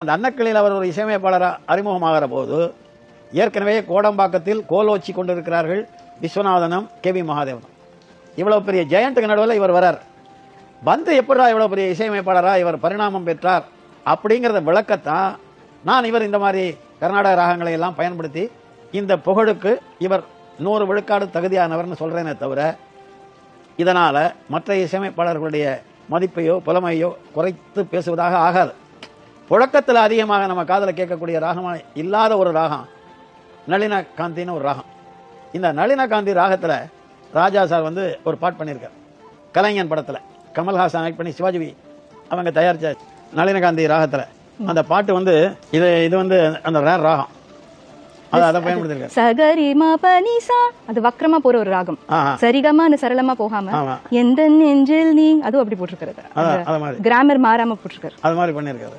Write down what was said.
அந்த அன்னக்கிளியில் அவர் ஒரு இசையமைப்பாளராக அறிமுகமாகிற போது ஏற்கனவே கோடம்பாக்கத்தில் கோலோச்சி கொண்டிருக்கிறார்கள் விஸ்வநாதனும் கே.வி. மகாதேவனும். இவ்வளவு பெரிய ஜெயண்ட்டுக்கு நடுவில் இவர் வரார். வந்து எப்படா இவ்வளவு பெரிய இசையமைப்பாளராக இவர் பரிணாமம் பெற்றார் அப்படிங்கிறத விளக்கத்தான் நான் இவர் இந்த மாதிரி கர்நாடக ராகங்களை எல்லாம் பயன்படுத்தி இந்த புகழுக்கு இவர் 100 விழுக்காடு தகுதியானவர்னு சொல்றேனே தவிர இதனால மற்ற இசையமைப்பாளர்களுடைய மதிப்பையோ புலமையோ குறைத்து பேசுவதாக ஆகாது. புழக்கத்தில் அதிகமாக நம்ம காதல கேட்கக்கூடிய ராகமாக இல்லாத ஒரு ராகம் நளின காந்தின்னு ஒரு ராகம். இந்த நளின காந்தி ராகத்தில் ராஜா சார் வந்து ஒரு பாட்டு பண்ணியிருக்கார். கலைஞன் படத்தில் கமல்ஹாசன் ஆக்ட் பண்ணி சிவாஜி அவங்க தயாரித்த நளின காந்தி ராகத்தில் அந்த பாட்டு வந்து இது வந்து அந்த ரேர் ராகம். அதை பயன்படுத்திருக்காரு. சகரி மபனிசா அது வக்ரமா போற ஒரு ராகம். சரிகமா சரளமா போகாம எந்த நெஞ்சில் நீ அதுவும் அப்படி போட்டிருக்காரு. கிராமர் மாறாம போட்டிருக்காரு. அது மாதிரி பண்ணிருக்காரு.